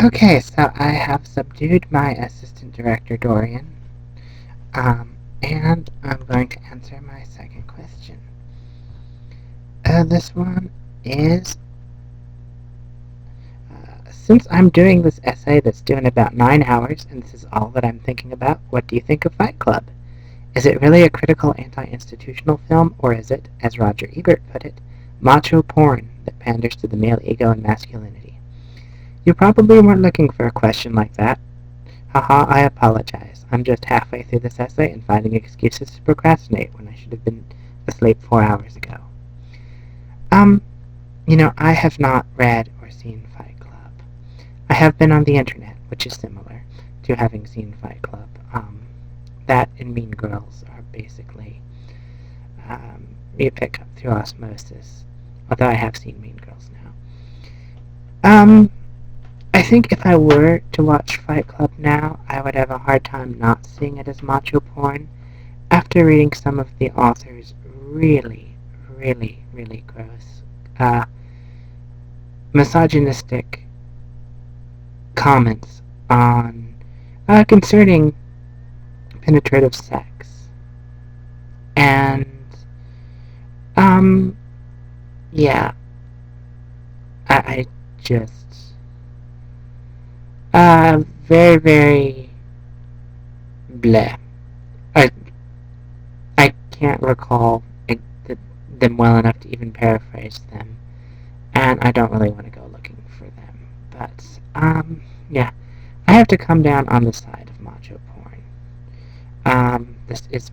Okay, so I have subdued my assistant director, Dorian, and I'm going to answer my second question. This one is since I'm doing this essay that's due in about 9 hours, and this is all that I'm thinking about, what do you think of Fight Club? Is it really a critical anti-institutional film, or is it, as Roger Ebert put it, macho porn that panders to the male ego and masculinity? You probably weren't looking for a question like that. Haha, I apologize. I'm just halfway through this essay and finding excuses to procrastinate when I should have been asleep 4 hours ago. Um, I have not read or seen Fight Club. I have been on the internet, which is similar to having seen Fight Club. That and Mean Girls are basically you pick up through osmosis. Although I have seen Mean Girls now. I think if I were to watch Fight Club now, I would have a hard time not seeing it as macho porn. After reading some of the author's really, really, really gross, misogynistic comments on concerning penetrative sex. And, um, yeah, I just, very, very bleh. I, I can't recall them well enough to even paraphrase them, and I don't really want to go looking for them. But, yeah, I have to come down on the side of macho porn. This is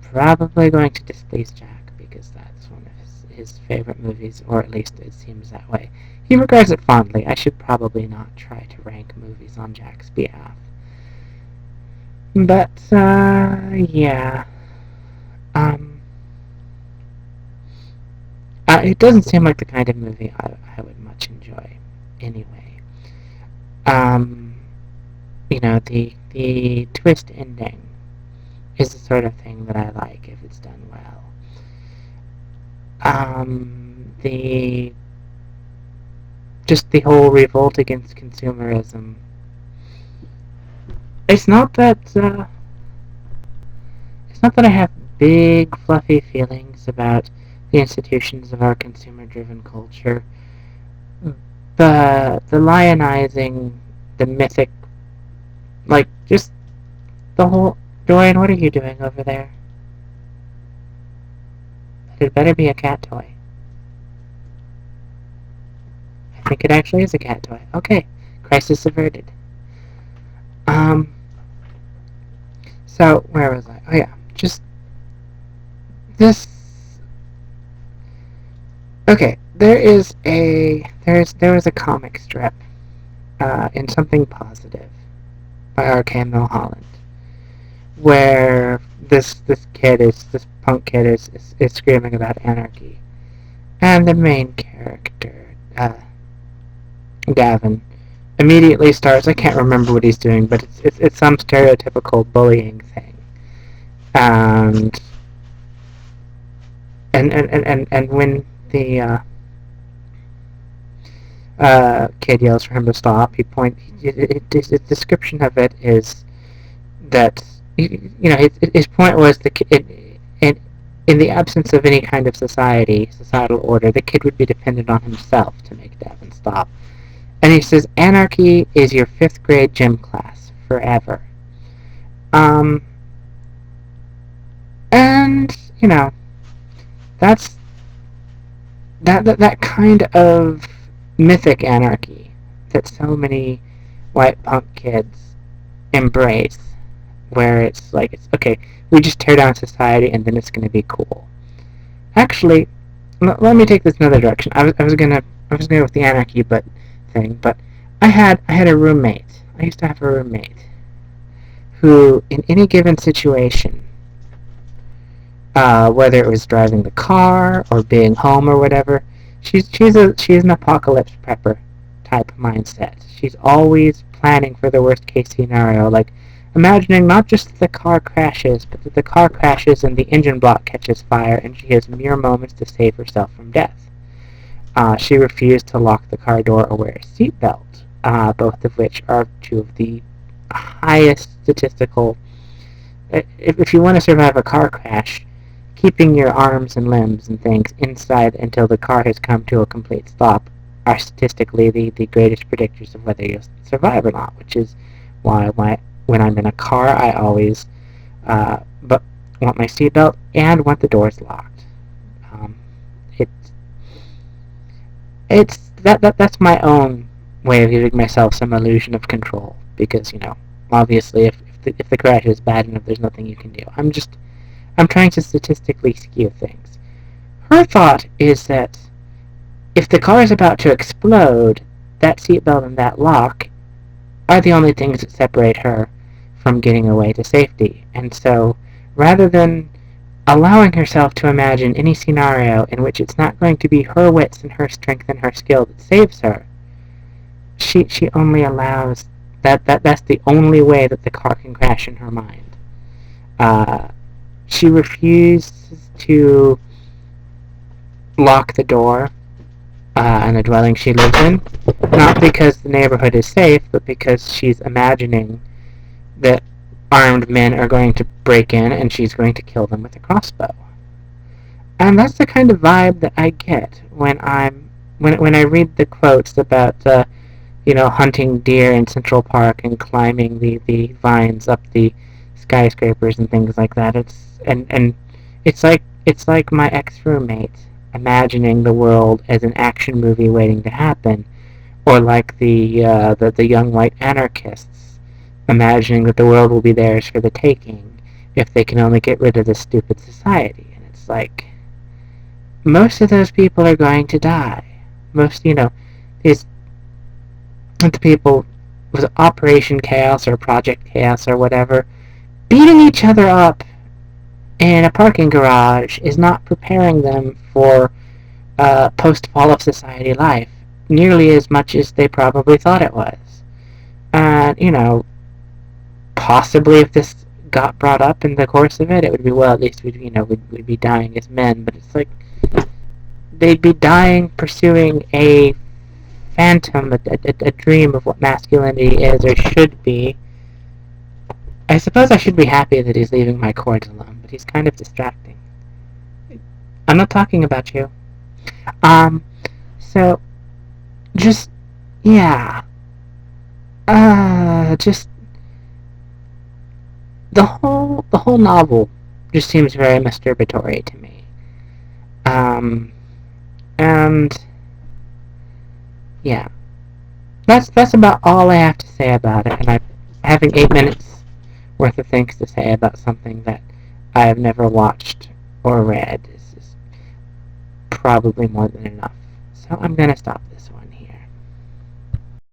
probably going to displease Jack because that's one of his favorite movies, or at least it seems that way. He regards it fondly. I should probably not try to rank movies on Jack's behalf. But, yeah. Um, it doesn't seem like the kind of movie I would much enjoy anyway. Um, the twist ending is the sort of thing that I like if it's done well. The just the whole revolt against consumerism. It's not that I have big fluffy feelings about the institutions of our consumer-driven culture. The lionizing, the mythic, like just the whole. Dorian, what are you doing over there? It better be a cat toy. I think it actually is a cat toy. Okay, crisis averted. Um, so where was I? Oh yeah, just this. Okay, there was a comic strip in Something Positive by R.K. Milholland where this punk kid is screaming about anarchy, and the main character, Gavin, immediately starts. I can't remember what he's doing, but it's some stereotypical bullying thing, and and when the kid yells for him to stop, his description of it is that his point was in the absence of any kind of societal order, the kid would be dependent on himself to make Gavin stop. And he says, anarchy is your 5th grade gym class forever. And that's that kind of mythic anarchy that so many white punk kids embrace, where it's like, it's okay, we just tear down society and then it's going to be cool. Actually, let me take this another direction. I was gonna go with the anarchy thing, but I had a roommate. I used to have a roommate who, in any given situation, whether it was driving the car or being home or whatever, she's an apocalypse prepper type mindset. She's always planning for the worst case scenario, like imagining not just that the car crashes, but that the car crashes and the engine block catches fire and she has mere moments to save herself from death. She refused to lock the car door or wear a seatbelt, both of which are two of the highest statistical. If you want to survive a car crash, keeping your arms and limbs and things inside until the car has come to a complete stop are statistically the greatest predictors of whether you'll survive or not, which is why when I'm in a car, I always but want my seatbelt and want the doors locked. Um, it's that's my own way of giving myself some illusion of control because obviously if the crash is bad enough, there's nothing you can do. I'm trying to statistically skew things. Her thought is that if the car is about to explode, that seatbelt and that lock are the only things that separate her from getting away to safety. And so, rather than allowing herself to imagine any scenario in which it's not going to be her wits and her strength and her skill that saves her, she only allows that's the only way that the car can crash in her mind. She refuses to lock the door in the dwelling she lives in, not because the neighborhood is safe, but because she's imagining that armed men are going to break in and she's going to kill them with a crossbow. And that's the kind of vibe that I get when I read the quotes about hunting deer in Central Park and climbing the vines up the skyscrapers and things like that. It's like my ex-roommate imagining the world as an action movie waiting to happen, or like the young white anarchists imagining that the world will be theirs for the taking if they can only get rid of this stupid society. And it's like most of those people are going to die. Most these the people with Operation Chaos or Project Chaos or whatever beating each other up in a parking garage is not preparing them for post-fall of society life nearly as much as they probably thought it was. And, possibly if this got brought up in the course of it, it would be, well, at least we'd be dying as men, but it's like they'd be dying pursuing a phantom, a dream of what masculinity is or should be. I suppose I should be happy that he's leaving my cords alone, but he's kind of distracting. I'm not talking about you. So, just, yeah. Just, the whole novel just seems very masturbatory to me. And, yeah. That's about all I have to say about it, and I'm having 8 minutes worth of things to say about something that I have never watched or read is probably more than enough. So I'm gonna stop this one.